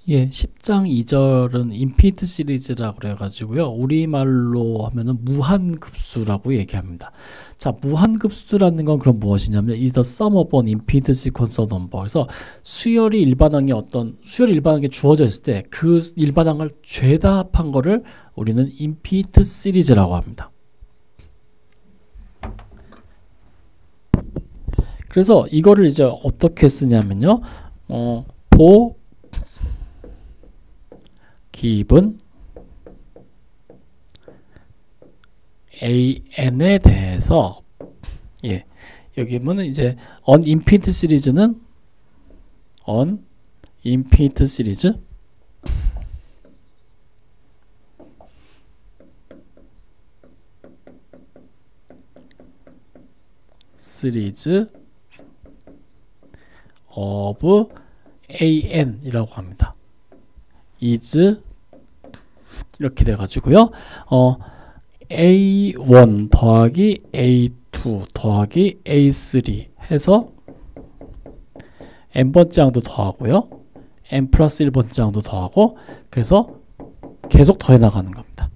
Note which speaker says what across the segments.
Speaker 1: 예, 10장 2절은 인피니트 시리즈라고 그래가지고요. 우리말로 하면은 무한급수라고 얘기합니다. 자, 무한급수라는 건 그럼 무엇이냐면 is the sum of an infinite sequence of number. 그래서 수열이 일반항에 수열이 일반항에 주어져 있을 때 그 일반항을 죄다 합한 거를 우리는 인피니트 시리즈라고 합니다. 그래서 이거를 이제 어떻게 쓰냐면요. for given an에 대해서 여기 보면 이제 uninfinite 시리즈는 uninfinite 시리즈 of an이라고 합니다. is 이렇게 돼가지고요. A1 더하기 A2 더하기 A3 해서 n번째 항도 더하고요. n 플러스 1번째 항도 더하고 그래서 계속 더해 나가는 겁니다.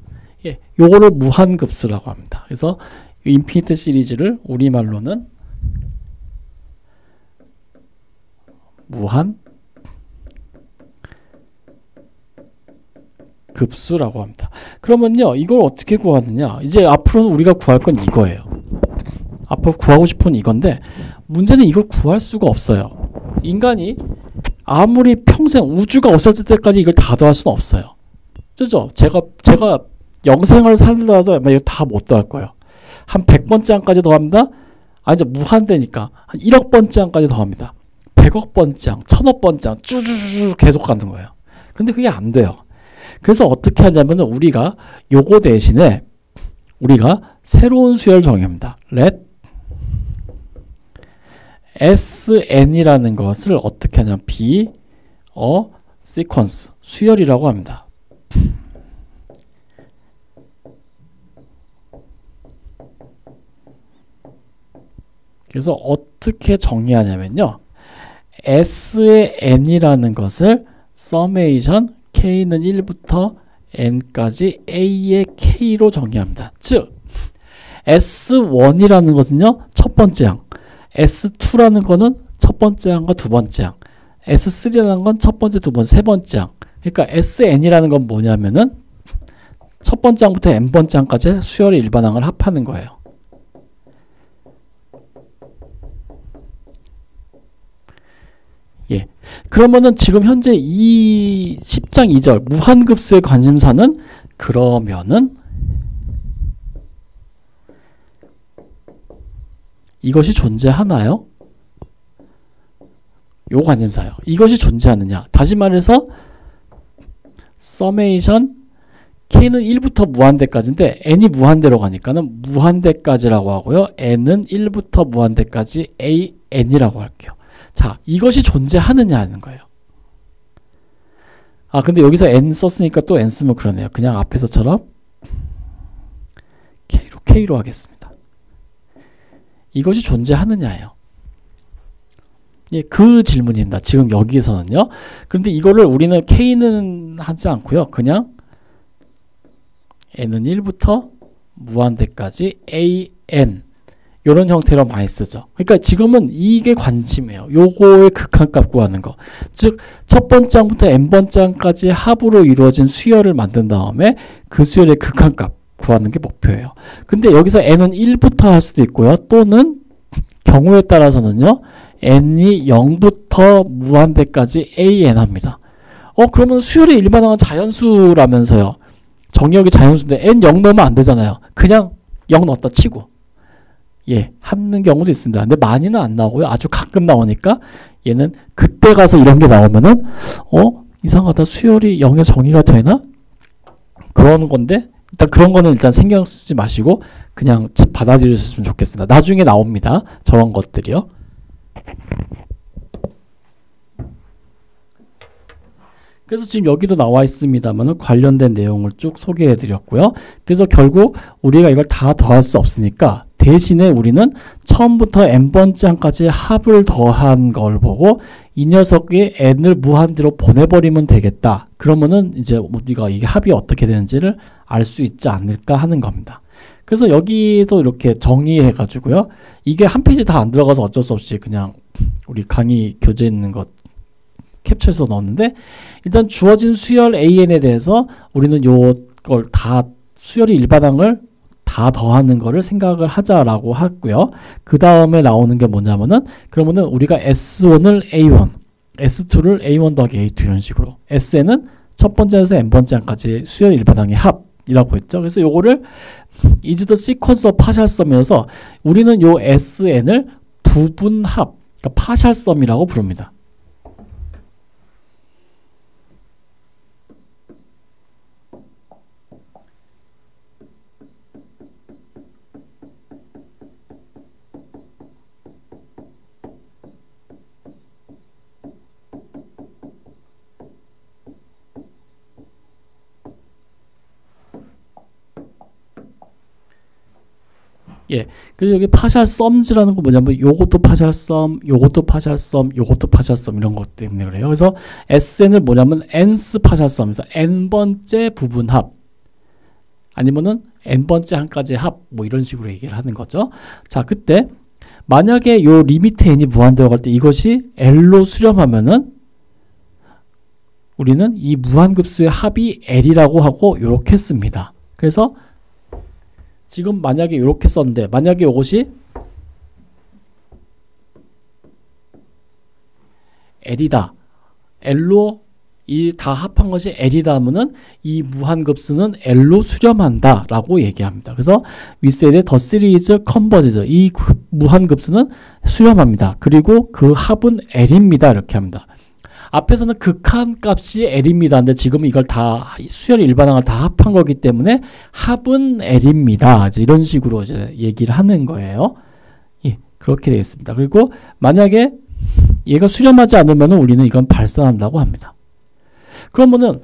Speaker 1: 예, 요거를 무한급수라고 합니다. 그래서 인피니트 시리즈를 우리말로는 무한급수라고 합니다. 그러면요, 이걸 어떻게 구하느냐? 이제 앞으로 우리가 구할 건 이거예요. 앞으로 구하고 싶은 이건데 문제는 이걸 구할 수가 없어요. 인간이 아무리 평생 우주가 없어질 때까지 이걸 다 더할 수는 없어요. 그죠? 제가 영생을 살더라도 이거 다 못 더할 거예요. 한 100번째 항까지 더합니다. 이제 무한대니까 한 1억 번째 항까지 더합니다. 100억 번째 항, 1000억 번째 항 쭈쭈쭈 계속 가는 거예요. 근데 그게 안 돼요. 그래서 어떻게 하냐면 우리가 요거 대신에 우리가 새로운 수열 정의합니다. let sn이라는 것을 어떻게 하냐면 be a sequence 수열이라고 합니다. 그래서 어떻게 정의하냐면요. S의 n이라는 것을 summation k는 1부터 n까지 a의 k로 정의합니다. 즉 S1이라는 것은요. 첫 번째 항, S2라는 거는 첫 번째 항과 두 번째 항, S3라는 건 첫 번째, 두 번째, 세 번째 항. 그러니까 SN이라는 건 뭐냐면은 첫 번째 항부터 n번째 항까지 수열의 일반항을 합하는 거예요. 예. 그러면은 지금 현재 이 10장 2절 무한급수의 관심사는 그러면은 이것이 존재하나요? 요 관심사요. 이것이 존재하느냐? 다시 말해서 summation k는 1부터 무한대까지인데 n이 무한대로 가니까는 무한대까지라고 하고요. n은 1부터 무한대까지 an이라고 할게요. 자, 이것이 존재하느냐 하는 거예요. 근데 여기서 n 썼으니까 또 n 쓰면 그러네요. 그냥 앞에서처럼 k로 하겠습니다. 이것이 존재하느냐예요. 예, 그 질문입니다. 지금 여기서는요. 그런데 이거를 우리는 k는 하지 않고요. 그냥 n은 1부터 무한대까지 an 이런 형태로 많이 쓰죠. 그러니까 지금은 이게 관심이에요. 요거의 극한값 구하는 거. 즉 첫 번째 항부터 n번째 항까지 합으로 이루어진 수열을 만든 다음에 그 수열의 극한값 구하는 게 목표예요. 근데 여기서 n은 1부터 할 수도 있고요. 또는 경우에 따라서는요. n이 0부터 무한대까지 an 합니다. 그러면 수열의 일반항은 자연수라면서요. 정의역이 자연수인데 n 0 넣으면 안 되잖아요. 그냥 0 넣었다 치고 예, 하는 경우도 있습니다. 근데 많이는 안 나오고요. 아주 가끔 나오니까 얘는 그때 가서 이런 게 나오면은 이상하다. 수열이 0에 정의가 되나? 그러는 건데 일단 그런 거는 일단 신경 쓰지 마시고 그냥 받아들여주셨으면 좋겠습니다. 나중에 나옵니다. 저런 것들이요. 그래서 지금 여기도 나와 있습니다만 관련된 내용을 쭉 소개해 드렸고요. 그래서 결국 우리가 이걸 다 더할 수 없으니까 대신에 우리는 첫 처음부터 n번째 항까지 합을 더한 걸 보고 이 녀석이 n을 무한대로 보내버리면 되겠다. 그러면은 이제 우리가 이게 합이 어떻게 되는지를 알 수 있지 않을까 하는 겁니다. 그래서 여기도 이렇게 정의해 가지고요. 이게 한 페이지 다 안 들어가서 어쩔 수 없이 그냥 우리 강의 교재에 있는 것 캡처해서 넣었는데, 일단 주어진 수열 AN에 대해서 우리는 요걸 다 수열이 일반항을 다 더하는 거를 생각을 하자라고 하고요. 그 다음에 나오는 게 뭐냐면은, 그러면은 우리가 S1을 A1, S2를 A1 더하기 A2 이런 식으로, SN은 첫 번째에서 n번째 항까지 수열 일반항의 합이라고 했죠. 그래서 요거를 is the sequence of partial sum이어서 우리는 요 SN을 부분합, 그러니까 partial sum이라고 부릅니다. 예, 그래서 여기 파샬 썸즈라는 거 뭐냐면 요것도 파샬 썸, 요것도 파샬 썸, 요것도 파샬 썸 이런 것 때문에 그래요. 그래서 SN을 뭐냐면 nth 파샬 썸에서 n번째 부분합 아니면은 n번째 항까지 합 뭐 이런 식으로 얘기를 하는 거죠. 자, 그때 만약에 요 리미트 n이 무한대로 갈 때 이것이 L로 수렴하면은 우리는 이 무한급수의 합이 L이라고 하고 요렇게 씁니다. 그래서 지금 만약에 이렇게 썼는데, 만약에 이것이 L이다, L로 이 다 합한 것이 L이다 하면은 이 무한급수는 L로 수렴한다 라고 얘기합니다. 그래서 we say that the series converges, 이 무한급수는 수렴합니다. 그리고 그 합은 L입니다 이렇게 합니다. 앞에서는 극한값이 L입니다. 근데 지금 이걸 다 수열 일반항을 다 합한 거기 때문에 합은 L입니다. 이제 이런 식으로 이제 얘기를 하는 거예요. 예, 그렇게 되겠습니다. 그리고 만약에 얘가 수렴하지 않으면 우리는 이건 발산한다고 합니다. 그러면은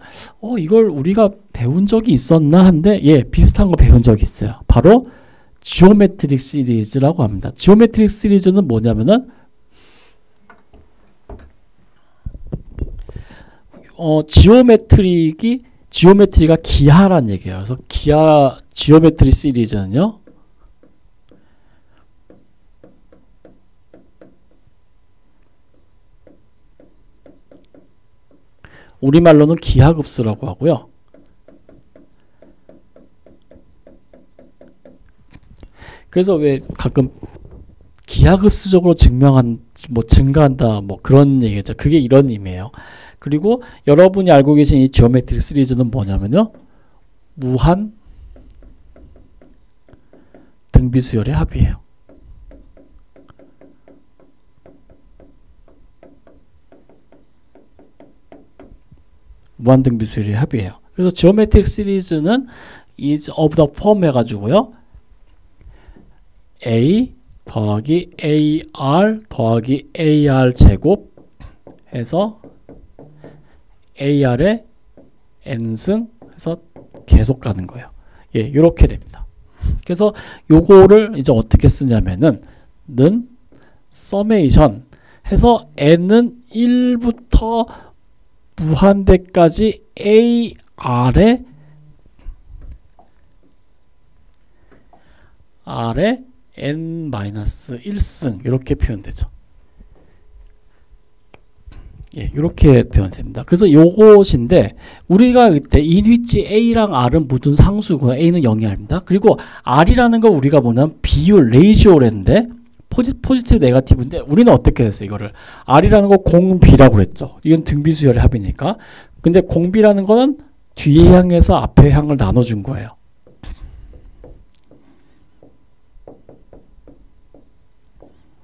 Speaker 1: 이걸 우리가 배운 적이 있었나 한데, 예, 비슷한 거 배운 적이 있어요. 바로 지오메트릭 시리즈라고 합니다. 지오메트릭 시리즈는 뭐냐면은 지오메트리가 기하란 얘기예요. 그래서 지오메트리 시리즈는요, 우리말로는 기하급수라고 하고요. 그래서 왜 가끔 기하급수적으로 증가한다 뭐 그런 얘기죠. 그게 이런 의미예요. 그리고 여러분이 알고 계신 이 지오메트릭 시리즈는 뭐냐면요, 무한 등비수열의 합이에요. 무한 등비수열의 합이에요. 그래서 지오메트릭 시리즈는 is of the form 해가지고요, a 더하기 ar 더하기 ar 제곱 해서 ar의 n승 해서 계속 가는 거예요. 예, 이렇게 됩니다. 그래서 요거를 이제 어떻게 쓰냐면은 는 서메이션 해서 n은 1부터 무한대까지 ar의 n-1승 이렇게 표현되죠. 예, 이렇게 표현됩니다. 그래서 요것인데 우리가 그때 in which a랑 r은 모든 상수고 a는 0이 아닙니다. 그리고 r이라는 거 우리가 뭐냐면 비율, 레이시오랬는데 포지티브 네거티브인데 우리는 어떻게 했어요? 이거를 r이라는 거 공비라고 그랬죠. 이건 등비수열의 합이니까. 근데 공비라는 거는 뒤에 향해서 앞에 향을 나눠준 거예요.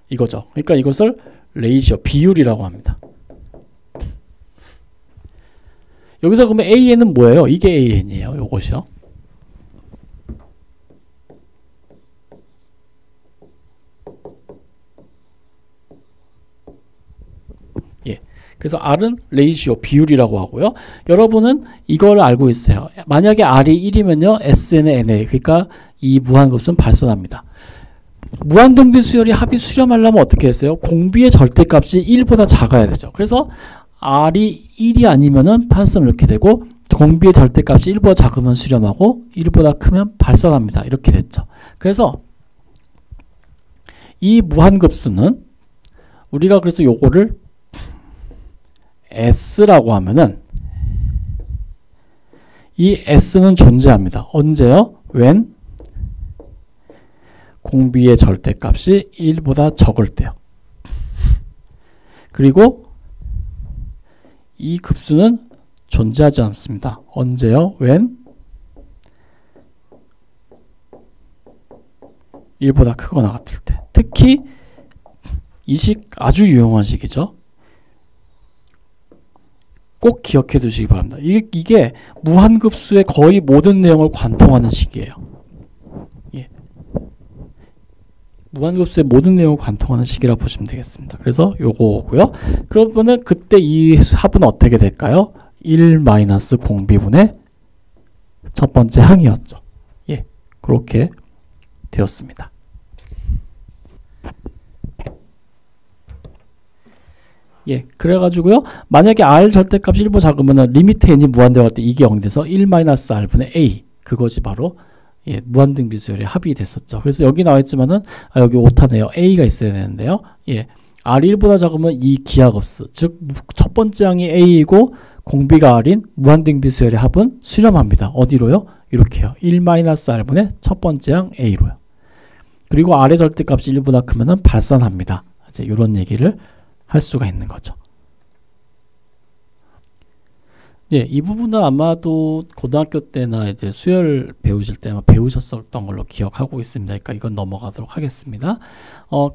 Speaker 1: 이거죠. 그러니까 이것을 레이시오, 비율이라고 합니다. 여기서 그러면 AN은 뭐예요? 이게 AN이에요. 요것이요. 예. 그래서 R은 레이시오, 비율이라고 하고요. 여러분은 이걸 알고 있어요. 만약에 R이 1이면요. SN의 NA, 그러니까 이 무한급수는 발산합니다. 무한등비 수열이 합이 수렴하려면 어떻게 했어요? 공비의 절대값이 1보다 작아야 되죠. 그래서 R이 1이 아니면은 판수점 이렇게 되고, 공비의 절대값이 1보다 작으면 수렴하고 1보다 크면 발산합니다. 이렇게 됐죠. 그래서 이 무한급수는 우리가 그래서 요거를 S라고 하면은 이 S는 존재합니다. 언제요? when 공비의 절대값이 1보다 적을 때요. 그리고 이 급수는 존재하지 않습니다. 언제요? when 1보다 크거나 같을 때. 특히 이 식 아주 유용한 식이죠. 꼭 기억해 두시기 바랍니다. 이게 무한급수의 거의 모든 내용을 관통하는 식이에요. 예. 무한급수의 모든 내용을 관통하는 식이라고 보시면 되겠습니다. 그래서 요거고요. 그러면은 그때 이 합은 어떻게 될까요? 1 마이너스 공비분의 첫 번째 항이었죠. 예, 그렇게 되었습니다. 예, 그래가지고요. 만약에 R 절대값이 1보다 작으면은 리미트 n이 무한대가 때 이게 0이 돼서 1 마이너스 R분의 A, 그것이 바로 예, 무한등비수열의 합이 됐었죠. 그래서 여기 나와있지만은 여기 오타네요. A가 있어야 되는데요. 예, R이 1보다 작으면 이 기하급수, 즉 첫 번째 항이 A이고 공비가 R인 무한등비수열의 합은 수렴합니다. 어디로요? 이렇게요. 1 마이너스 R분의 첫 번째 항 A로요. 그리고 R의 절대값이 1보다 크면은 발산합니다. 이제 이런 얘기를 할 수가 있는 거죠. 예, 이 부분은 아마도 고등학교 때나 이제 수열 배우실 때 아마 배우셨었던 걸로 기억하고 있습니다. 그러니까 이건 넘어가도록 하겠습니다.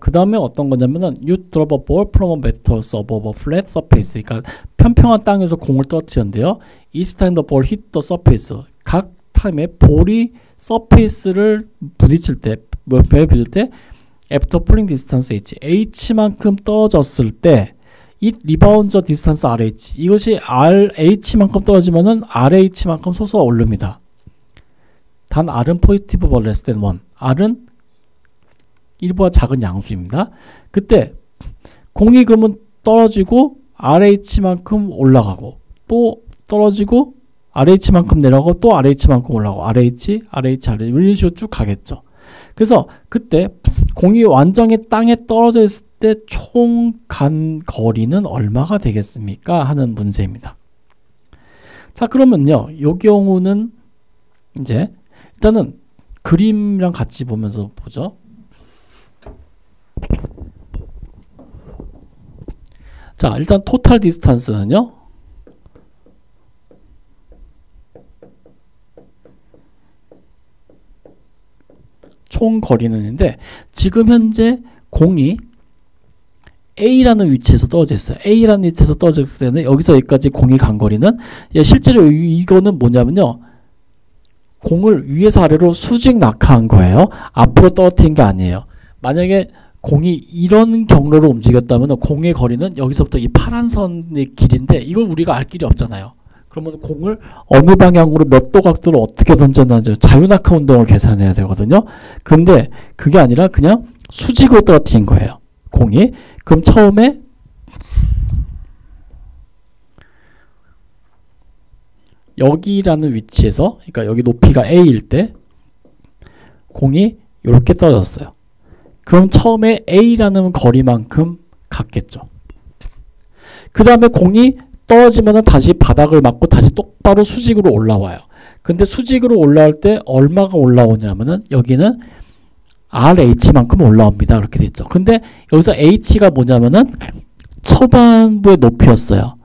Speaker 1: 그 다음에 어떤 거냐면은 You drop a ball from a metal above a flat surface. 그러니까 평평한 땅에서 공을 떨어뜨렸는데요. Each time the ball hit the surface. 각 타임에 볼이 서페이스를 부딪힐 때, 벽에 부딪힐 때 After falling distance h, h만큼 떨어졌을 때 it rebounds the distance rh. 이것이 rh만큼 떨어지면은 rh만큼 솟아 오릅니다. 단 r은 positive but less than 1. r은 1보다 작은 양수입니다. 그때 공이 그러면 떨어지고 rh만큼 올라가고 또 떨어지고 rh만큼 내려가고 또 rh만큼 올라가고 rh 이런 식으로 쭉 가겠죠. 그래서 그때 공이 완전히 땅에 떨어져 있을 때 총 간 거리는 얼마가 되겠습니까? 하는 문제입니다. 자, 그러면요. 이 경우는 이제 일단은 그림이랑 같이 보면서 보죠. 자, 일단 토탈 디스턴스는요. 총 거리는인데 지금 현재 공이 A라는 위치에서 떨어져 있어요. A라는 위치에서 떨어져 있기 때문에 여기서 여기까지 공이 간 거리는 실제로 이거는 뭐냐면요. 공을 위에서 아래로 수직 낙하한 거예요. 앞으로 떨어뜨린 게 아니에요. 만약에 공이 이런 경로로 움직였다면 공의 거리는 여기서부터 이 파란 선의 길인데 이걸 우리가 알 길이 없잖아요. 그러면 공을 어느 방향으로 몇 도 각도로 어떻게 던졌는지 자유낙하 운동을 계산해야 되거든요. 그런데 그게 아니라 그냥 수직으로 떨어뜨린 거예요. 공이. 그럼 처음에 여기라는 위치에서, 그러니까 여기 높이가 A일 때 공이 이렇게 떨어졌어요. 그럼 처음에 A라는 거리만큼 갔겠죠. 그 다음에 공이 떨어지면 다시 바닥을 맞고 다시 똑바로 수직으로 올라와요. 근데 수직으로 올라올 때 얼마가 올라오냐면은 여기는 RH만큼 올라옵니다. 그렇게 돼 있죠. 근데 여기서 H가 뭐냐면은 초반부의 높이였어요.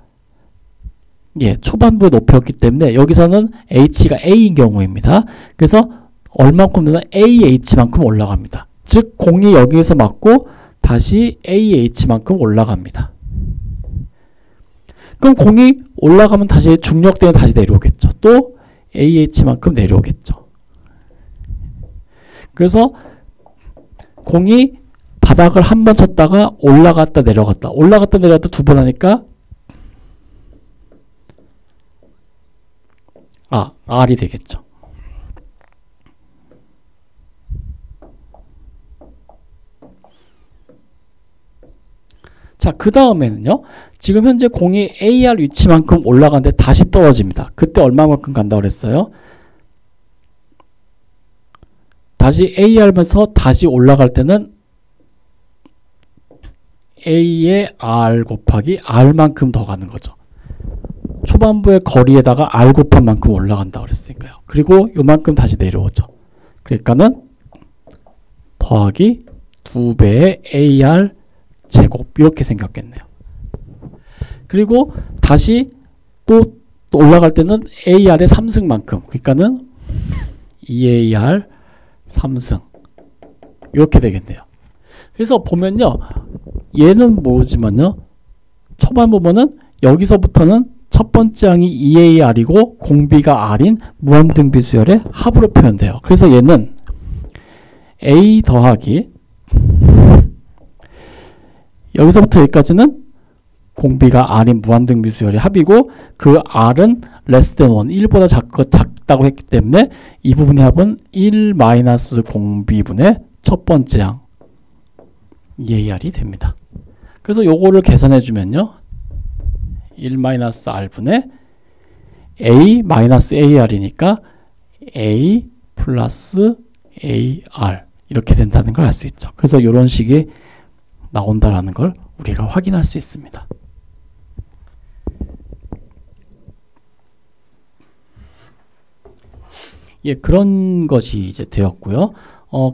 Speaker 1: 예, 초반부의 높이였기 때문에 여기서는 H가 A인 경우입니다. 그래서 얼마큼 되나 AH만큼 올라갑니다. 즉 공이 여기에서 맞고 다시 AH만큼 올라갑니다. 그럼 공이 올라가면 다시 중력 때문에 다시 내려오겠죠. 또 AH만큼 내려오겠죠. 그래서 공이 바닥을 한 번 쳤다가 올라갔다 내려갔다 두 번 하니까 R이 되겠죠. 자, 그 다음에는요. 지금 현재 공이 AR 위치만큼 올라가는데 다시 떨어집니다. 그때 얼마만큼 간다고 그랬어요? 다시 AR면서 다시 올라갈 때는 A의 R 곱하기 R만큼 더 가는 거죠. 초반부의 거리에다가 R 곱한 만큼 올라간다고 그랬으니까요. 그리고 요만큼 다시 내려오죠. 그러니까는 더하기 2배의 AR 제곱 이렇게 생겼겠네요. 그리고 다시 또 올라갈 때는 AR의 3승만큼 그러니까는 2AR 3승 이렇게 되겠네요. 그래서 보면요. 얘는 모르지만요. 초반 부분은 여기서부터는 첫 번째 항이 EAR이고 공비가 R인 무한등비수열의 합으로 표현돼요. 그래서 얘는 A 더하기 여기서부터 여기까지는 공비가 R인 무한등비수열의 합이고 그 R은 less than 1, 1보다 작다고 했기 때문에 이 부분의 합은 1 마이너스 공비분의 첫 번째 항 EAR이 됩니다. 그래서 요거를 계산해 주면요. 1-R분의 A 마이너스 AR이니까 A 플러스 AR 이렇게 된다는 걸 알 수 있죠. 그래서 이런 식이 나온다라는 걸 우리가 확인할 수 있습니다. 예, 그런 것이 이제 되었고요.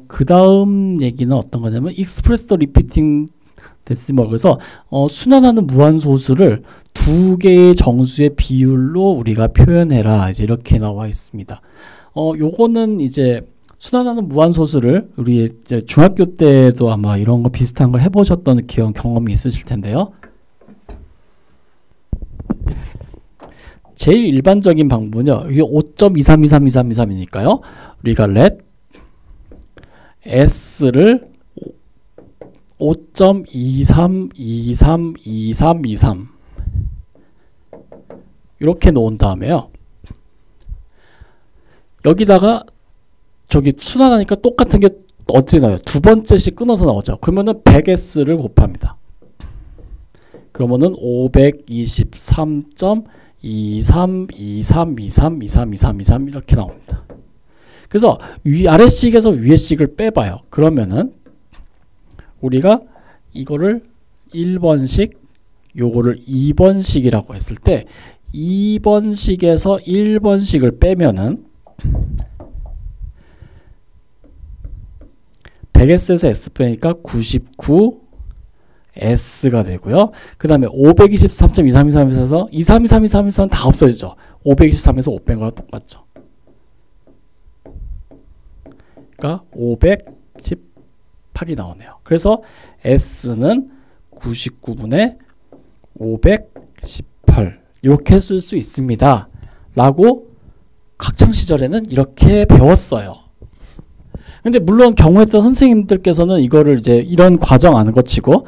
Speaker 1: 그 다음 얘기는 어떤 거냐면 express the repeating decimal. 그래서 순환하는 무한소수를 두 개의 정수의 비율로 우리가 표현해라. 이제 이렇게 나와 있습니다. 요거는 이제 순환하는 무한소수를 우리 이제 중학교 때도 아마 이런 거 비슷한 걸 해보셨던 경험이 있으실 텐데요. 제일 일반적인 방법은요. 이게 5.23232323이니까요. 우리가 let s를 5.23232323 이렇게 놓은 다음에요. 여기다가 저기 순환하니까 똑같은 게 어떻게 나와요? 두 번째씩 끊어서 나오죠. 그러면은 100s를 곱합니다. 그러면은 523.2323232323 이렇게 나옵니다. 그래서 아래식에서 위에식을 빼봐요. 그러면은 우리가 이거를 1번식 요거를 2번식이라고 했을 때 2번식에서 1번식을 빼면은 100s에서 s 빼니까 99s가 되고요. 그 다음에 523.2323에서 232323 다 없어지죠. 523에서 5 뺀 거랑 똑같죠. 그러니까 518이 나오네요. 그래서 s는 99분의 518 이렇게 쓸 수 있습니다. 라고 학창시절에는 이렇게 배웠어요. 근데 물론 경우했던 선생님들께서는 이거를 이제 이런 과정 안 거치고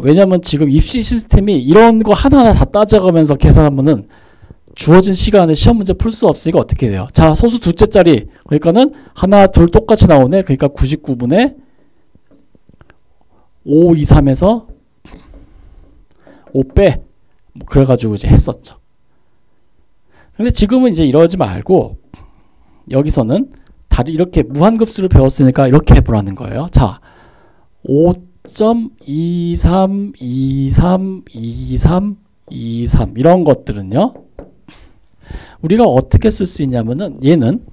Speaker 1: 왜냐면 지금 입시 시스템이 이런 거 하나하나 다 따져가면서 계산하면은 주어진 시간에 시험 문제 풀 수 없으니까 어떻게 돼요? 자, 소수 둘째짜리 그러니까는 하나 둘 똑같이 나오네. 그러니까 99분의 523에서 5빼 뭐 그래가지고 이제 했었죠. 근데 지금은 이제 이러지 말고 여기서는 다리 이렇게 무한급수를 배웠으니까 이렇게 해보라는 거예요. 자, 5.23232323 이런 것들은요. 우리가 어떻게 쓸 수 있냐면은 얘는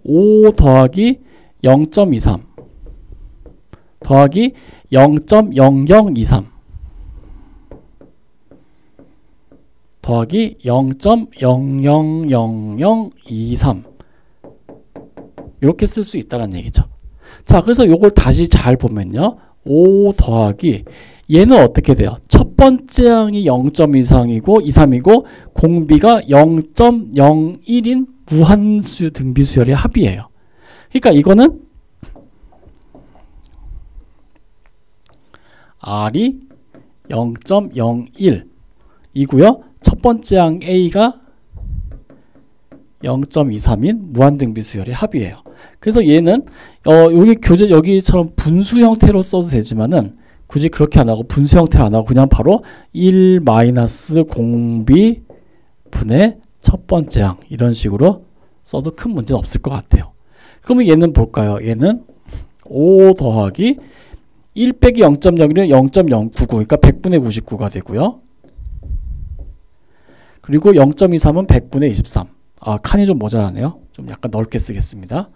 Speaker 1: 5 더하기 0.23 더하기 0.0023 더하기 0.000023 이렇게 쓸 수 있다는 얘기죠. 자, 그래서 요걸 다시 잘 보면요. 5 더하기 얘는 어떻게 돼요? 첫 번째 항이 0.23이고 23이고 공비가 0.01인 무한수 등비수열의 합이에요. 그러니까 이거는 R이 0.01 이고요. 첫 번째 항 A가 0.23인 무한등비수열의 합이에요. 그래서 얘는 여기 교재 여기처럼 분수 형태로 써도 되지만은 굳이 그렇게 안 하고 분수 형태를 안 하고 그냥 바로 1 마이너스 공비 분의 첫 번째 항 이런 식으로 써도 큰 문제는 없을 것 같아요. 그러면 얘는 볼까요? 얘는 5 더하기 1 빼기 0.01은 0.099 그러니까 100분의 99가 되고요. 그리고 0.23은 100분의 23. 아, 칸이 좀 모자라네요. 좀 약간 넓게 쓰겠습니다.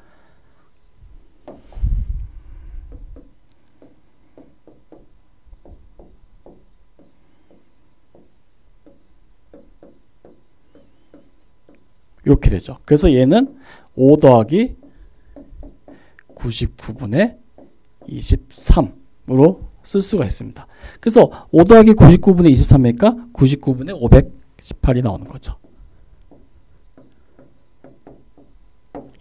Speaker 1: 이렇게 되죠. 그래서 얘는 5 더하기 99분의 23으로 쓸 수가 있습니다. 그래서 5 더하기 99분의 23이니까 99분의 518이 나오는 거죠.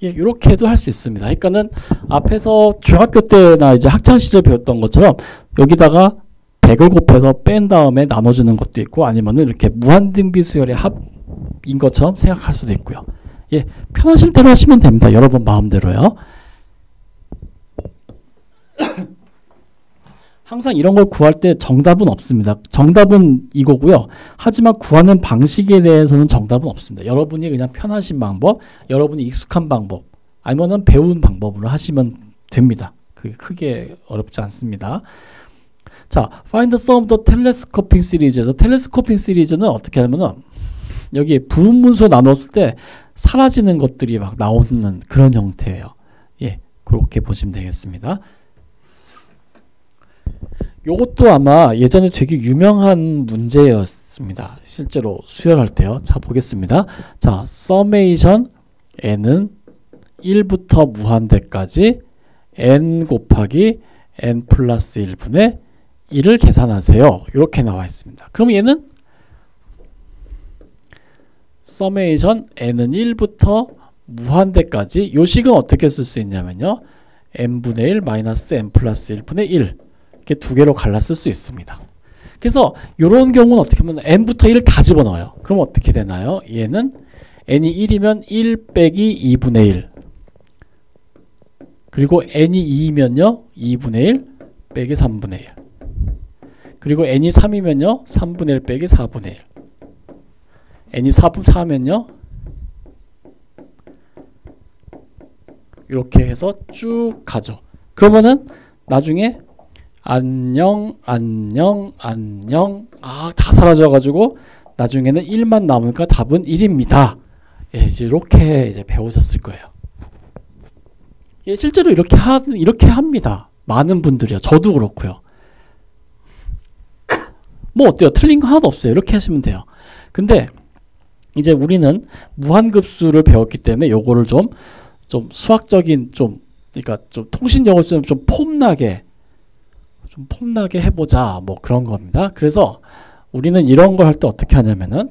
Speaker 1: 예, 이렇게 해도 할 수 있습니다. 그러니까는 앞에서 중학교 때나 이제 학창 시절 배웠던 것처럼 여기다가 100을 곱해서 뺀 다음에 나눠주는 것도 있고 아니면은 이렇게 무한등비 수열의 합인 것처럼 생각할 수도 있고요. 예, 편하실 대로 하시면 됩니다. 여러분 마음대로요. 항상 이런 걸 구할 때 정답은 없습니다. 정답은 이거고요. 하지만 구하는 방식에 대해서는 정답은 없습니다. 여러분이 그냥 편하신 방법, 여러분이 익숙한 방법, 아니면은 배운 방법으로 하시면 됩니다. 그게 크게 어렵지 않습니다. 자, Find the sum of the telescoping 시리즈에서 telescoping 시리즈는 어떻게 하면은 여기 부분문서 나눴을 때 사라지는 것들이 막 나오는 그런 형태예요. 예, 그렇게 보시면 되겠습니다. 요것도 아마 예전에 되게 유명한 문제였습니다. 실제로 수열할 때요. 자, 보겠습니다. 자, summation n은 1부터 무한대까지 n 곱하기 n 플러스 1분의 1을 계산하세요. 이렇게 나와 있습니다. 그럼 얘는 summation n은 1부터 무한대까지 요 식은 어떻게 쓸 수 있냐면요. n분의 1 마이너스 n 플러스 1분의 1 이렇게 두 개로 갈라 쓸 수 있습니다. 그래서 이런 경우는 어떻게 하면 n부터 1을 다 집어넣어요. 그럼 어떻게 되나요? 얘는 n이 1이면 1 빼기 2분의 1 그리고 n이 2이면요 2분의 1 빼기 3분의 1 그리고 n이 3이면요 3분의 1 빼기 4분의 1 n이 4면요 이렇게 해서 쭉 가죠. 그러면은 나중에 안녕 안녕 안녕 다 사라져가지고 나중에는 1만 남으니까 답은 1입니다. 예, 이제 이렇게 이제 배우셨을 거예요. 예, 실제로 이렇게 합니다. 많은 분들이요. 저도 그렇고요. 뭐 어때요? 틀린 거 하나도 없어요. 이렇게 하시면 돼요. 근데 이제 우리는 무한급수를 배웠기 때문에 요거를 좀 수학적인 그러니까 좀 통신용어 쓰면 좀 폼나게 해보자 뭐 그런 겁니다. 그래서 우리는 이런 걸 할 때 어떻게 하냐면은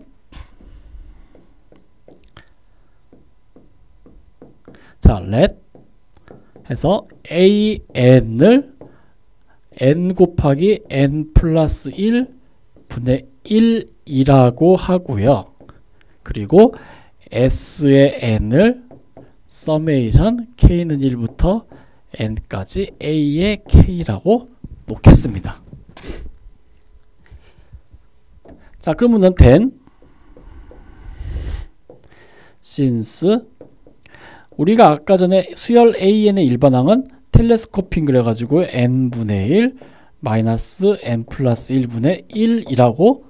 Speaker 1: 자 let 해서 an을 n 곱하기 n 플러스 1 분의 1이라고 하고요. 그리고 s의 n을 summation k는 1부터 n까지 a의 k라고 놓겠습니다. 자, 그러면은 then since 우리가 아까 전에 수열 an의 일반항은 텔레스코핑 그래가지고 n분의 1 마이너스 n 플러스 1분의 1이라고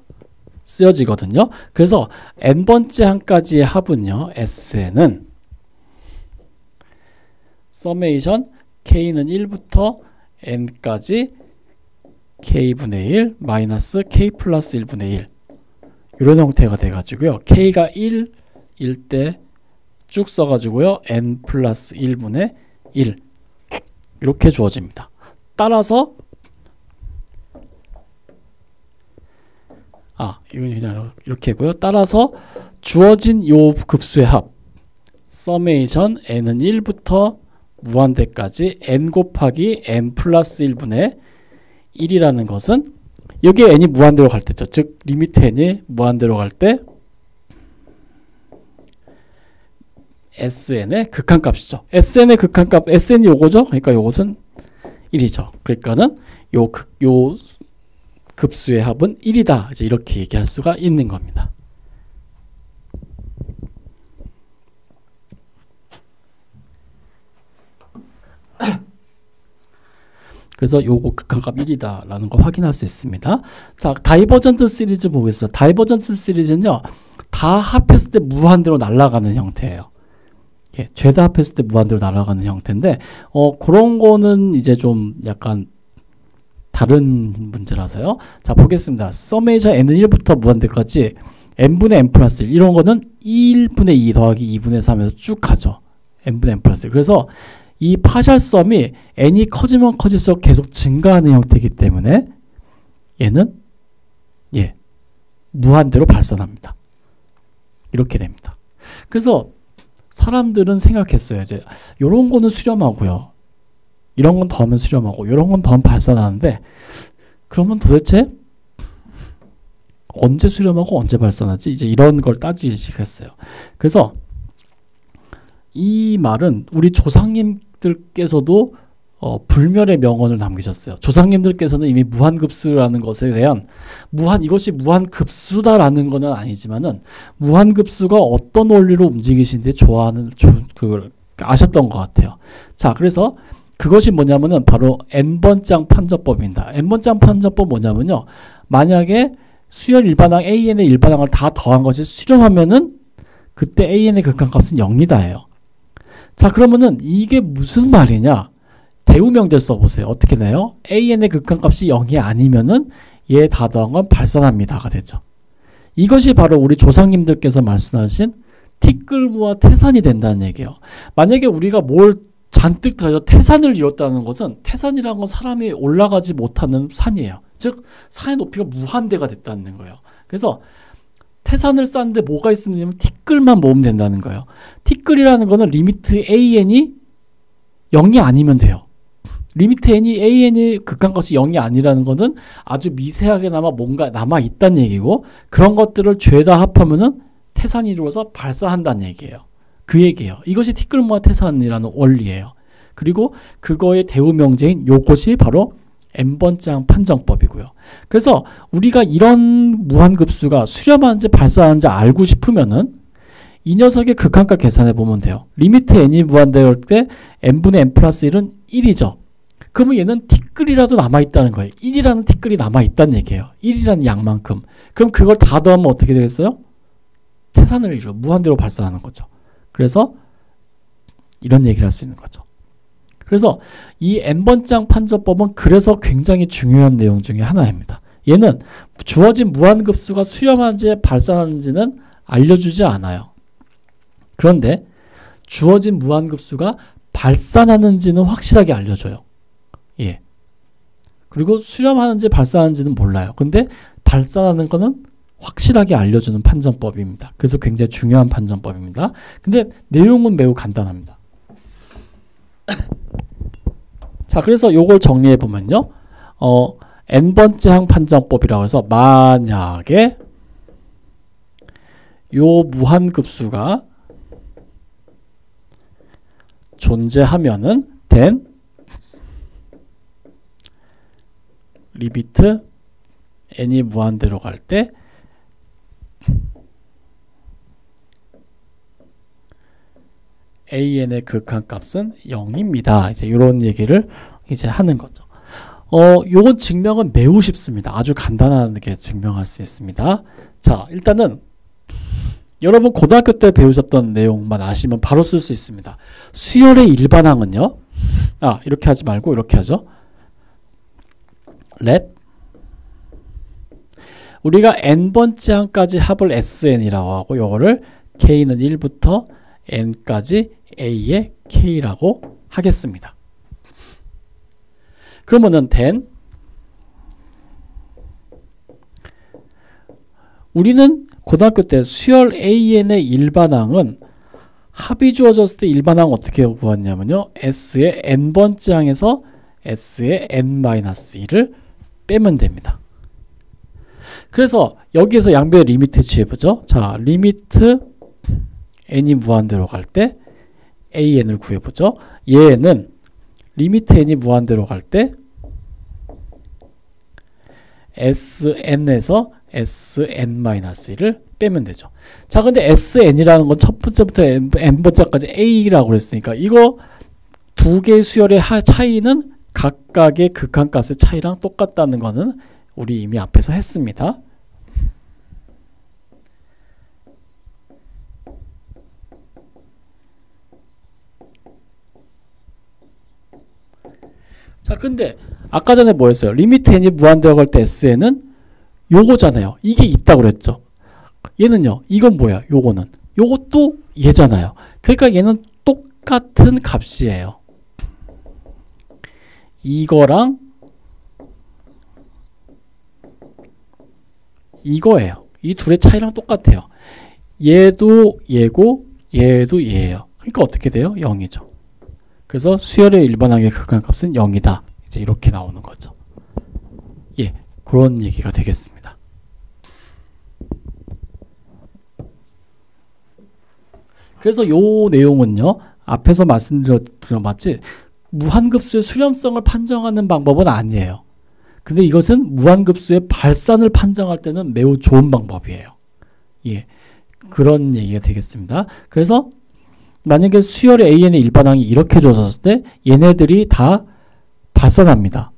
Speaker 1: 쓰여지거든요. 그래서 n번째 항까지의 합은요. SN은 summation k는 1부터 n까지 k분의 1 마이너스 k 플러스 1분의 1 이런 형태가 돼가지고요. k가 1일 때 쭉 써가지고요. n 플러스 1분의 1 이렇게 주어집니다. 따라서 이건 그냥 이렇게 고요. 따라서 주어진 요 급수의 합 summation n은 1부터 무한대까지 n 곱하기 n 플러스 1분의 1이라는 것은 여기에 n이 무한대로 갈 때죠. 즉 리미트 n이 무한대로 갈 때 sn의 극한값이죠. sn의 극한값 sn이 요거죠. 그러니까 요것은 1이죠. 그러니까는 요 급수의 합은 1이다. 이제 이렇게 얘기할 수가 있는 겁니다. 그래서 요거 극한값 1이다 라는 걸 확인할 수 있습니다. 자, 다이버전트 시리즈 보겠습니다. 다이버전트 시리즈는요, 다 합했을 때 무한대로 날아가는 형태예요. 예, 죄다 합했을 때 무한대로 날아가는 형태인데, 그런 거는 이제 좀 약간 다른 문제라서요. 자, 보겠습니다. 서메이션 n은 1부터 무한대까지 n분의 n 플러스 1, 이런 거는 1분의 2 더하기 2분의 3에서 쭉 가죠. n분의 n 플러스 1. 그래서 이 파셜 썸이 n이 커지면 커질수록 계속 증가하는 형태이기 때문에 얘는 무한대로 발산합니다. 이렇게 됩니다. 그래서 사람들은 생각했어요. 이제 요런 거는 수렴하고요. 이런 건 더하면 수렴하고 이런 건 더하면 발산하는데, 그러면 도대체 언제 수렴하고 언제 발산하지? 이제 이런 걸 따지기 시작했어요. 그래서 이 말은 우리 조상님들께서도 불멸의 명언을 남기셨어요. 조상님들께서는 이미 무한급수라는 것에 대한 이것이 무한급수다라는 것은 아니지만은 무한급수가 어떤 원리로 움직이시는지 그걸 아셨던 것 같아요. 자, 그래서 그것이 뭐냐면은 바로 n번장 판정법입니다. n번장 판정법 뭐냐면요, 만약에 수열 일반항 an의 일반항을 다 더한 것이 수렴하면은 그때 an의 극한값은 0이다예요. 자, 그러면은 이게 무슨 말이냐? 대우명제를 써보세요. 어떻게 돼요? an의 극한값이 0이 아니면은 얘 다 더한 건 발산합니다가 되죠. 이것이 바로 우리 조상님들께서 말씀하신 티끌모아 태산이 된다는 얘기예요. 만약에 우리가 뭘 잔뜩 더해서 태산을 이뤘다는 것은, 태산이라는 건 사람이 올라가지 못하는 산이에요. 즉 산의 높이가 무한대가 됐다는 거예요. 그래서 태산을 쌓는데 뭐가 있으면 티끌만 모으면 된다는 거예요. 티끌이라는 거는 리미트 an이 0이 아니면 돼요. 리미트 an이 극한값이 0이 아니라는 거는 아주 미세하게나마 뭔가 남아있다는 얘기고, 그런 것들을 죄다 합하면은 태산이 이루어서 발산한다는 얘기예요. 그 얘기예요. 이것이 티끌모아 태산이라는 원리예요. 그리고 그거의 대우명제인 요것이 바로 n번장 판정법이고요. 그래서 우리가 이런 무한급수가 수렴하는지 발산하는지 알고 싶으면은 이 녀석의 극한값 계산해 보면 돼요. 리미트 n이 무한대일 때 n분의 n 플러스 1은 1이죠. 그러면 얘는 티끌이라도 남아있다는 거예요. 1이라는 티끌이 남아있다는 얘기예요. 1이라는 양만큼. 그럼 그걸 다 더하면 어떻게 되겠어요? 태산을 이루어 무한대로 발산하는 거죠. 그래서 이런 얘기를 할 수 있는 거죠. 그래서 이 n번장 판정법은 그래서 굉장히 중요한 내용 중에 하나입니다. 얘는 주어진 무한급수가 수렴하는지 발산하는지는 알려주지 않아요. 그런데 주어진 무한급수가 발산하는지는 확실하게 알려줘요. 예. 그리고 수렴하는지 발산하는지는 몰라요. 근데 발산하는 거는 확실하게 알려주는 판정법입니다. 그래서 굉장히 중요한 판정법입니다. 근데 내용은 매우 간단합니다. 자, 그래서 요걸 정리해 보면요, n번째 항 판정법이라고 해서 만약에 요 무한급수가 존재하면은 then 리미트 n이 무한대로 갈 때 an의 극한값은 0입니다. 이제 이런 얘기를 이제 하는 거죠. 요건 증명은 매우 쉽습니다. 아주 간단하게 증명할 수 있습니다. 자, 일단은 여러분 고등학교 때 배우셨던 내용만 아시면 바로 쓸 수 있습니다. 수열의 일반항은요, 이렇게 하지 말고 이렇게 하죠. let 우리가 n번째 항까지 합을 sn이라고 하고, 요거를 k는 1부터 n까지 a의 k라고 하겠습니다. 그러면은 then 우리는 고등학교 때 수열 an의 일반항은 합이 주어졌을 때 일반항 어떻게 구했냐면요, s의 n번째 항에서 s의 n-1을 빼면 됩니다. 그래서 여기에서 양변의 리미트 취해보죠. 자, 리미트 n이 무한대로 갈 때 an을 구해보죠. 얘는 리미트 n이 무한대로 갈 때 SN에서 SN-1을 빼면 되죠. 자, 근데 SN이라는 건 첫 번째부터 n번째까지 A라고 그랬으니까 이거 두 개의 수열의 차이는 각각의 극한값의 차이랑 똑같다는 거는 우리 이미 앞에서 했습니다. 자, 근데 아까 전에 뭐 했어요? 리미트 n이 무한대어 갈 때 SN은 요거잖아요. 이게 있다고 그랬죠. 얘는요. 이건 뭐야? 요거는. 요것도 얘잖아요. 그러니까 얘는 똑같은 값이에요. 이거랑 이거예요. 이 둘의 차이랑 똑같아요. 얘도 얘고 얘도 얘예요. 그러니까 어떻게 돼요? 0이죠. 그래서 수열의 일반항의 극한값은 0이다. 이제 이렇게 나오는 거죠. 예, 그런 얘기가 되겠습니다. 그래서 요 내용은요. 앞에서 말씀드렸지 무한급수의 수렴성을 판정하는 방법은 아니에요. 근데 이것은 무한급수의 발산을 판정할 때는 매우 좋은 방법이에요. 예, 그런 얘기가 되겠습니다. 그래서 만약에 수열의 AN의 일반항이 이렇게 주어졌을 때 얘네들이 다 발산합니다.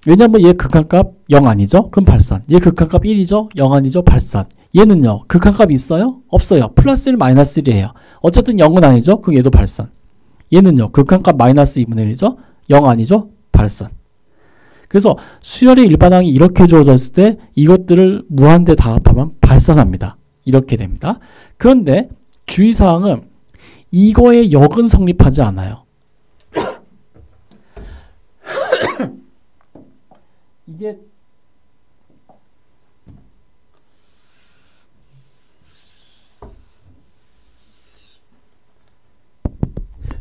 Speaker 1: 왜냐하면 얘 극한값 0 아니죠? 그럼 발산. 얘 극한값 1이죠? 0 아니죠? 발산. 얘는요. 극한값 있어요? 없어요. 플러스 1, 마이너스 1이에요. 어쨌든 0은 아니죠? 그럼 얘도 발산. 얘는요. 극한값 마이너스 2분의 1이죠? 0 아니죠? 발산. 그래서 수열의 일반항이 이렇게 주어졌을 때 이것들을 무한대 다합하면 발산합니다. 이렇게 됩니다. 그런데 주의사항은 이거의 역은 성립하지 않아요. 이게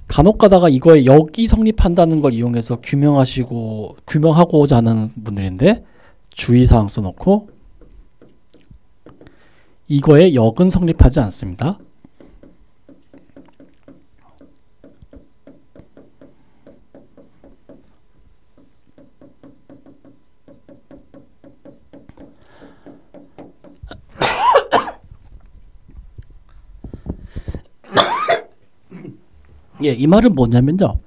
Speaker 1: 간혹 가다가 이거의 역이 성립한다는 걸 이용해서 규명하고자 하는 분들인데 주의사항 써놓고 이거의 역은 성립하지 않습니다. 예, 이 말은 뭐냐면요.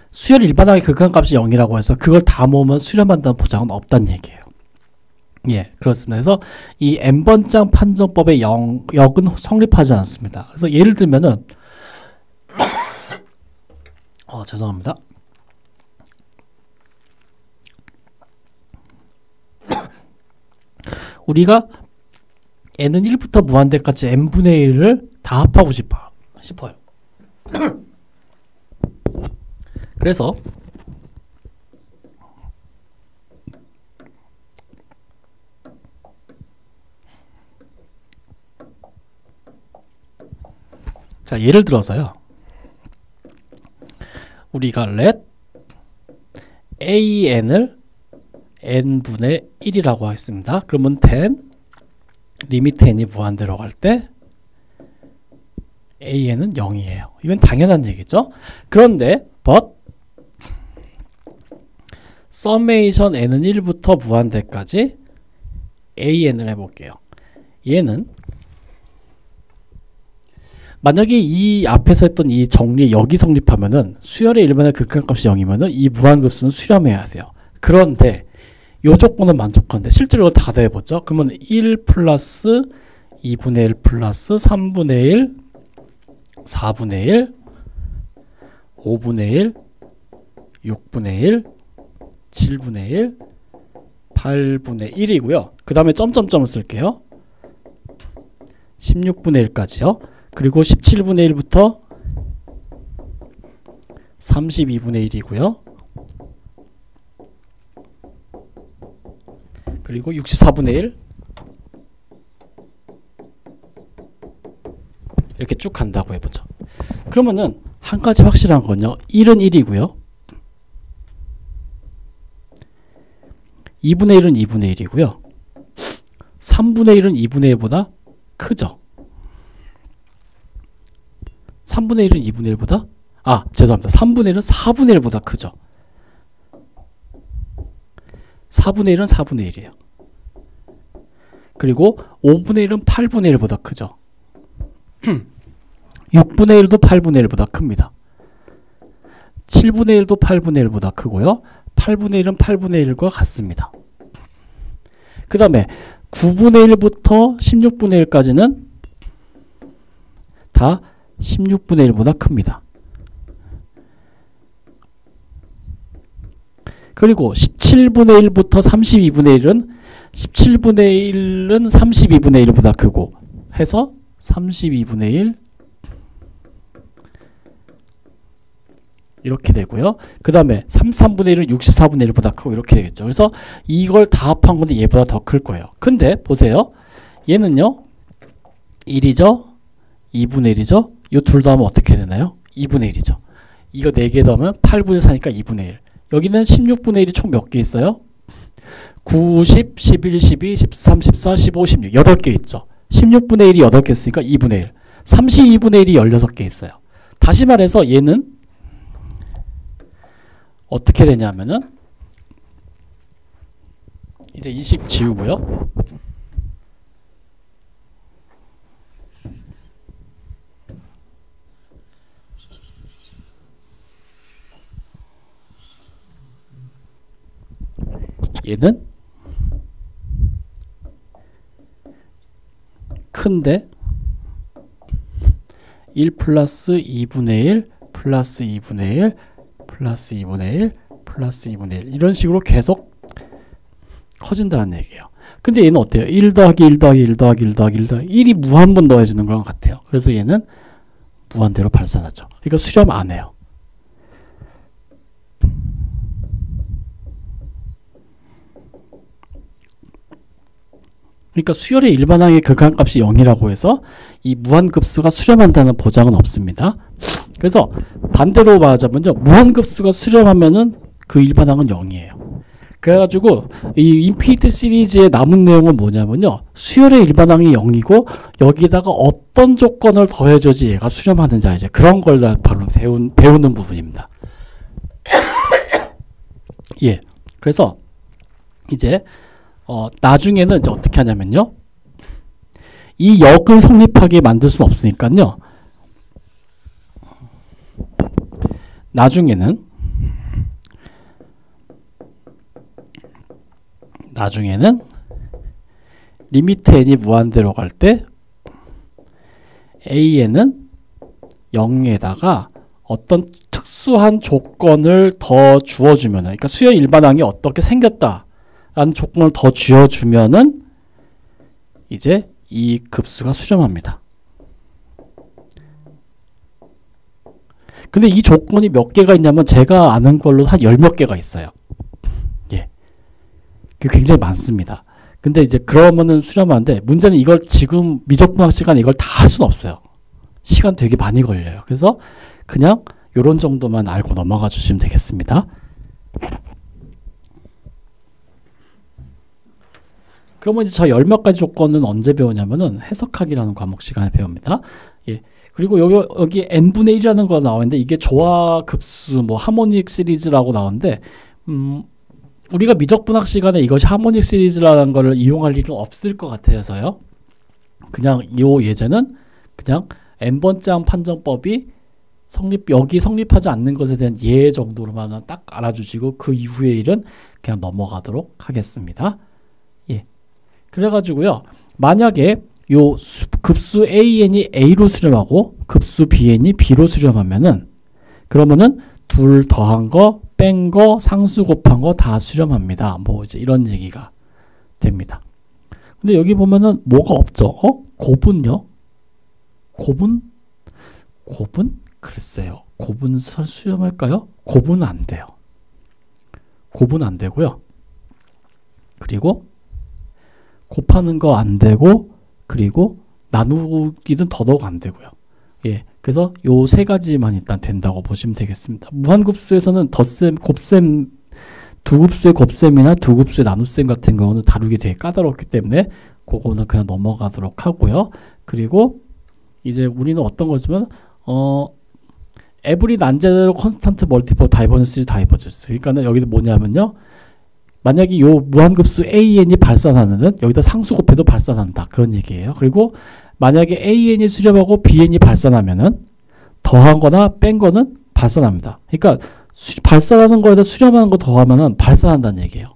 Speaker 1: 수열 일반항의 극한값이 0이라고 해서 그걸 다 모으면 수렴한다는 보장은 없다는 얘기예요. 예, 그렇습니다. 그래서 이 n번장 판정법의 역은 성립하지 않습니다. 그래서 예를 들면은 죄송합니다. 우리가 n은 1부터 무한대까지 n분의 1을 다 합하고 싶어요. 그래서 자, 예를 들어서요. 우리가 let an을 n분의 1이라고 하겠습니다. 그러면 10 리미트 n이 무한대로 갈 때 an은 0이에요. 이건 당연한 얘기죠. 그런데 but summation n은 1부터 무한대까지 an을 해볼게요. 얘는 만약에 이 앞에서 했던 이 정리 역이 성립하면은 수열의 일반의 극한값이 0이면은 이 무한급수는 수렴해야 돼요. 그런데 요 조건은 만족한데 실제로 다 더해보죠. 그러면 1 플러스 2분의 1 플러스 3분의 1 4분의 1 5분의 1 6분의 1 7분의 1 8분의 1이고요. 그 다음에 점점점을 쓸게요. 16분의 1까지요. 그리고 17분의 1부터 32분의 1이고요. 그리고 64분의 1 이렇게 쭉 간다고 해보죠. 그러면은 한 가지 확실한 건요. 1은 1이고요. 2분의 1은 2분의 1이고요. 3분의 1은 2분의 1보다 크죠. 3분의 1은 2분의 1보다 죄송합니다. 3분의 1은 4분의 1보다 크죠. 4분의 1은 4분의 1이에요. 그리고 5분의 1은 8분의 1보다 크죠. 6분의 1도 8분의 1보다 큽니다. 7분의 1도 8분의 1보다 크고요. 8분의 1은 8분의 1과 같습니다. 그 다음에 9분의 1부터 16분의 1까지는 다 16분의 1보다 큽니다. 그리고 17분의 1부터 32분의 1은 17분의 1은 32분의 1보다 크고 해서 32분의 1 이렇게 되고요. 그 다음에 33분의 1은 64분의 1보다 크고 이렇게 되겠죠. 그래서 이걸 다 합한 건데 얘보다 더 클 거예요. 근데 보세요. 얘는요. 1이죠. 2분의 1이죠. 이 둘 더하면 어떻게 되나요? 2분의 1이죠. 이거 4개 더하면 8분의 4니까 2분의 1. 여기는 16분의 1이 총 몇 개 있어요? 9, 10, 11, 12, 13, 14, 15, 16 8개 있죠. 16분의 1이 8개 있으니까 2분의 1. 32분의 1이 16개 있어요. 다시 말해서 얘는 어떻게 되냐면은 이제 이 식 지우고요. 얘는 큰데 1 플러스 2분의 1 플러스 2분의 1 플러스 2분의 1 플러스 2분의 1 이런 식으로 계속 커진다는 얘기예요. 근데 얘는 어때요? 1 더하기 1 더하기 1 더하기 1 더하기 1 더하기 1이 무한번 더해지는 거랑 같아요. 그래서 얘는 무한대로 발산하죠. 이거 수렴 안 해요. 그러니까 수열의 일반항의 극한값이 0이라고 해서 이 무한급수가 수렴한다는 보장은 없습니다. 그래서 반대로 말하자면요. 무한급수가 수렴하면은 그 일반항은 0이에요. 그래가지고 이 인피니트 시리즈의 남은 내용은 뭐냐면요. 수열의 일반항이 0이고 여기다가 어떤 조건을 더해줘야지 얘가 수렴하는지 이제 그런 걸 바로 배우는 부분입니다. 예. 그래서 이제 나중에는 이제 어떻게 하냐면요. 이 역을 성립하게 만들 수는 없으니까요. 나중에는 리미트 n이 무한대로 갈 때 an은 0에다가 어떤 특수한 조건을 더 주어주면은, 그러니까 수열 일반항이 어떻게 생겼다 라는 조건을 더 쥐어주면은 이제 이 급수가 수렴합니다. 근데 이 조건이 몇 개가 있냐면 제가 아는 걸로 한 10몇 개가 있어요. 예. 그게 굉장히 많습니다. 근데 이제 그러면은 수렴하는데 문제는 이걸 지금 미적분학 시간에 이걸 다 할 수는 없어요. 시간 되게 많이 걸려요. 그래서 그냥 요런 정도만 알고 넘어가 주시면 되겠습니다. 그러면 이제 저 10몇 가지 조건은 언제 배우냐면은 해석하기라는 과목 시간에 배웁니다. 예. 그리고 여기 n분의 1이라는 거 나오는데 이게 조화급수 뭐 하모닉 시리즈라고 나오는데 우리가 미적분학 시간에 이것이 하모닉 시리즈라는 거를 이용할 일은 없을 것 같아서요. 그냥 이 예제는 그냥 n번째 판정법이 여기 성립하지 않는 것에 대한 예 정도로만 딱 알아주시고 그 이후의 일은 그냥 넘어가도록 하겠습니다. 예. 그래가지고요. 만약에 요 급수 an이 a로 수렴하고 급수 bn이 b로 수렴하면은 그러면은 둘 더한 거, 뺀 거, 상수 곱한 거 다 수렴합니다. 뭐 이제 이런 얘기가 됩니다. 근데 여기 보면은 뭐가 없죠? 곱은요? 곱은? 글쎄요. 곱은 수렴할까요? 곱은 안 돼요. 곱은 안 되고요. 그리고 곱하는 거 안 되고 그리고 나누기는 더더욱 안 되고요. 예. 그래서 요 세 가지만 일단 된다고 보시면 되겠습니다. 무한급수에서는 덧셈, 곱셈, 두급수의 곱셈이나 두급수의 나눗셈 같은 경우는 다루기 되게 까다롭기 때문에 그거는 그냥 넘어가도록 하고요. 그리고 이제 우리는 어떤 걸 쓰면 every 난제로 컨스탄트 멀티플 다이버전스. 그러니까는 여기도 뭐냐면요. 만약에 요 무한급수 an이 발산하는 여기다 상수 곱해도 발산한다. 그런 얘기예요. 그리고 만약에 an이 수렴하고 bn이 발산하면은 더한 거나 뺀 거는 발산합니다. 그러니까 발산하는 거에다 수렴하는 거 더하면은 발산한다는 얘기예요.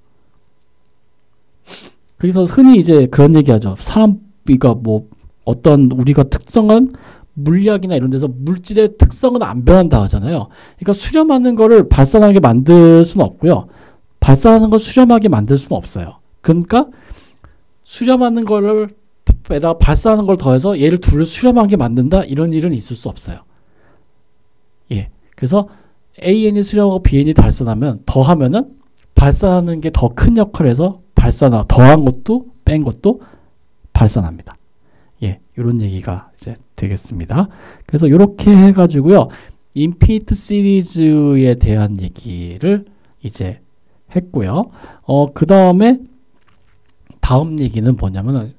Speaker 1: 그래서 흔히 이제 그런 얘기하죠. 사람이가 뭐 어떤 우리가 특성은 물리학이나 이런 데서 물질의 특성은 안 변한다 하잖아요. 그러니까 수렴하는 거를 발산하게 만들 수는 없고요. 발산하는 걸 수렴하게 만들 수는 없어요. 그러니까 수렴하는 거를 에다가 발산하는 걸 더해서 얘를 둘을 수렴하게 만든다 이런 일은 있을 수 없어요. 예, 그래서 an이 수렴하고 bn이 발산하면 더하면은 발산하는 게 더 큰 역할을 해서 더한 것도 뺀 것도 발산합니다. 예, 이런 얘기가 이제 되겠습니다. 그래서 이렇게 해가지고요, 인피니트 시리즈에 대한 얘기를 이제 했고요. 그 다음에 다음 얘기는 뭐냐면은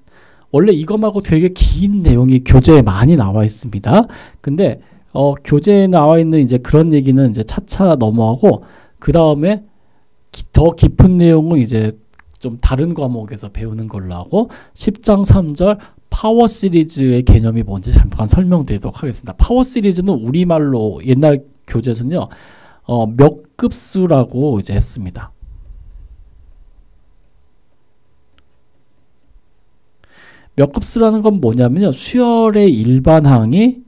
Speaker 1: 원래 이거 말고 되게 긴 내용이 교재에 많이 나와 있습니다. 근데 교재에 나와 있는 이제 그런 얘기는 이제 차차 넘어가고 그 다음에 더 깊은 내용은 이제 좀 다른 과목에서 배우는 걸로 하고 10장 3절 파워 시리즈의 개념이 뭔지 잠깐 설명드리도록 하겠습니다. 파워 시리즈는 우리말로 옛날 교재에서는요, 몇 급수라고 이제 했습니다. 몇 급수라는 건 뭐냐면요, 수열의 일반항이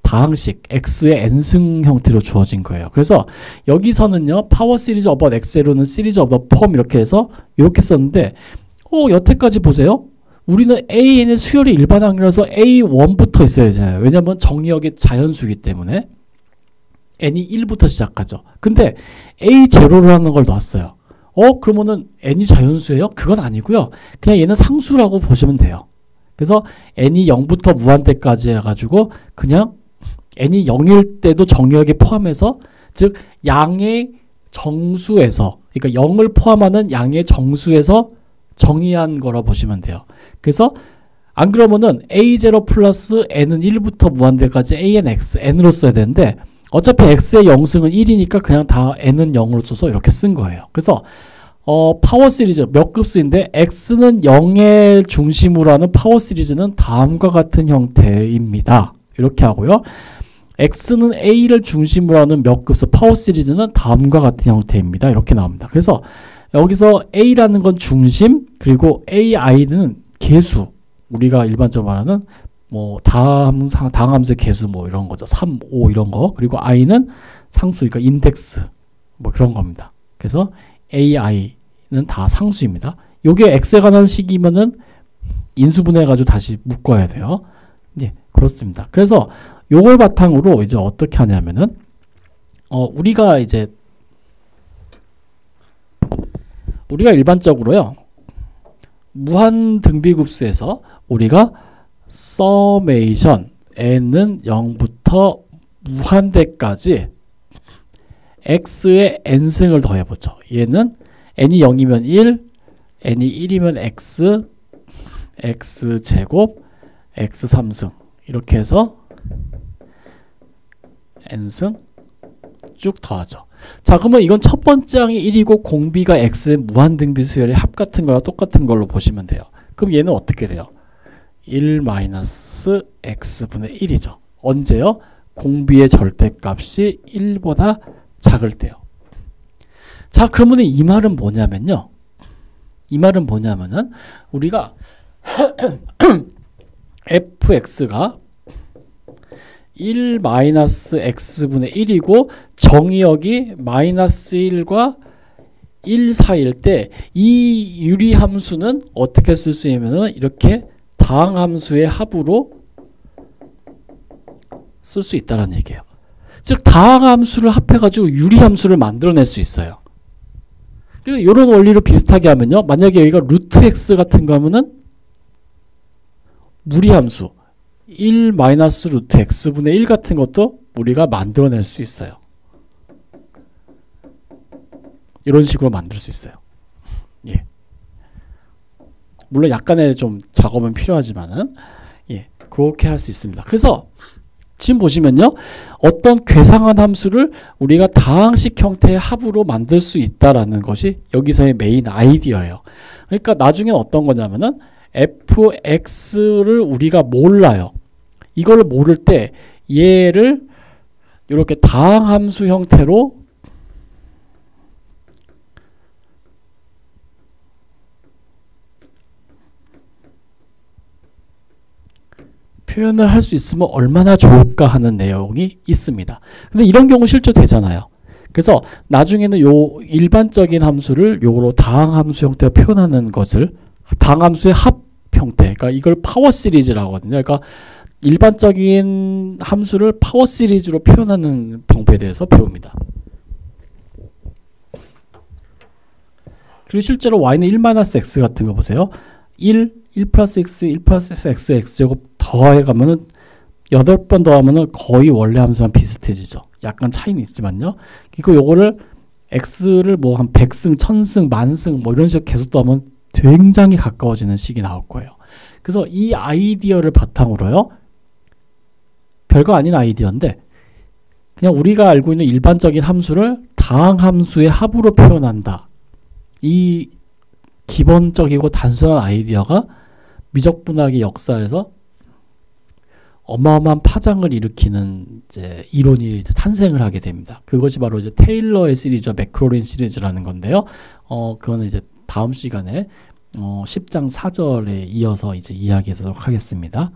Speaker 1: 다항식 x의 n승 형태로 주어진 거예요. 그래서 여기서는요, 파워 시리즈 어바웃 x로는 시리즈 어바웃 펌 이렇게 해서 이렇게 썼는데 여태까지 보세요. 우리는 an의 수열이 일반항이라서 a1부터 있어야 되잖아요. 왜냐하면 정의역이 자연수이기 때문에 n이 1부터 시작하죠. 근데 a0라는 걸 놨어요. 그러면은 n이 자연수예요? 그건 아니고요. 그냥 얘는 상수라고 보시면 돼요. 그래서 n이 0부터 무한대까지 해가지고 그냥 n이 0일 때도 정의역에 포함해서, 즉 양의 정수에서, 그러니까 0을 포함하는 양의 정수에서 정의한 거라 보시면 돼요. 그래서 안 그러면은 a0 플러스 n은 1부터 무한대까지 anx, n으로 써야 되는데 어차피 x의 0승은 1이니까 그냥 다 n은 0으로 써서 이렇게 쓴 거예요. 그래서 파워 시리즈 몇 급수인데 x는 0의 중심으로 하는 파워 시리즈는 다음과 같은 형태입니다. 이렇게 하고요. x는 a를 중심으로 하는 몇 급수 파워 시리즈는 다음과 같은 형태입니다. 이렇게 나옵니다. 그래서 여기서 a라는 건 중심, 그리고 ai는 개수, 우리가 일반적으로 말하는 뭐 다항함수의 개수 뭐 이런 거죠. 3, 5 이런 거. 그리고 i는 상수, 그러니까 인덱스 뭐 그런 겁니다. 그래서 ai는 다 상수입니다. 요게 x에 관한 식이면은 인수분해 해가지고 다시 묶어야 돼요. 네, 그렇습니다. 그래서 요걸 바탕으로 이제 어떻게 하냐면은 우리가 일반적으로요, 무한 등비급수에서 우리가 서메이션 n은 0부터 무한대까지 x의 n승을 더해보죠. 얘는 n이 0이면 1, n이 1이면 x, x제곱, x 3승 이렇게 해서 n승 쭉 더하죠. 자, 그러면 이건 첫 번째 항이 1이고 공비가 x의 무한등비 수열의 합 같은 거랑 똑같은 걸로 보시면 돼요. 그럼 얘는 어떻게 돼요? 1 마이너스 x분의 1이죠. 언제요? 공비의 절대값이 1보다 작을 때요. 자, 그러면 이 말은 뭐냐면요. 이 말은 뭐냐면은 우리가 fx가 1 마이너스 x분의 1이고 정의역이 마이너스 1과 1 사이일 때 이 유리함수는 어떻게 쓸 수 있냐면 이렇게 다항함수의 합으로 쓸 수 있다는 얘기예요. 즉 다항함수를 합해가지고 유리함수를 만들어낼 수 있어요. 그래서 이런 원리로 비슷하게 하면요, 만약에 여기가 루트 x 같은 거 하면은 무리함수 1 마이너스 루트 x분의 1 같은 것도 우리가 만들어낼 수 있어요. 이런 식으로 만들 수 있어요. 예. 물론 약간의 좀 작업은 필요하지만은, 예, 그렇게 할 수 있습니다. 그래서 지금 보시면요. 어떤 괴상한 함수를 우리가 다항식 형태의 합으로 만들 수 있다라는 것이 여기서의 메인 아이디어예요. 그러니까 나중에 어떤 거냐면은 fx를 우리가 몰라요. 이거를 모를 때 얘를 이렇게 다항함수 형태로 표현을 할 수 있으면 얼마나 좋을까 하는 내용이 있습니다. 근데 이런 경우 실제 되잖아요. 그래서 나중에는 요 일반적인 함수를 요로 다항함수 형태로 표현하는 것을 다항함수의 합 형태, 그러니까 이걸 파워 시리즈라고 하거든요. 그러니까 일반적인 함수를 파워 시리즈로 표현하는 방법에 대해서 배웁니다. 그리고 실제로 y는 1-x 같은 거 보세요. 1 플러스 x, 1 플러스 x, x제곱 더해가면은 8번 더하면은 거의 원래 함수랑 비슷해지죠. 약간 차이는 있지만요. 그리고 요거를 x를 뭐 한 100승, 1000승, 만승 뭐 이런 식으로 계속 더하면 굉장히 가까워지는 식이 나올 거예요. 그래서 이 아이디어를 바탕으로요. 별거 아닌 아이디어인데 그냥 우리가 알고 있는 일반적인 함수를 다항함수의 합으로 표현한다. 이 기본적이고 단순한 아이디어가 미적분학의 역사에서 어마어마한 파장을 일으키는 이제 이론이 이제 탄생을 하게 됩니다. 그것이 바로 이제 테일러의 시리즈, 맥크로린 시리즈라는 건데요. 그거는 이제 다음 시간에 10장 4절에 이어서 이제 이야기하도록 하겠습니다.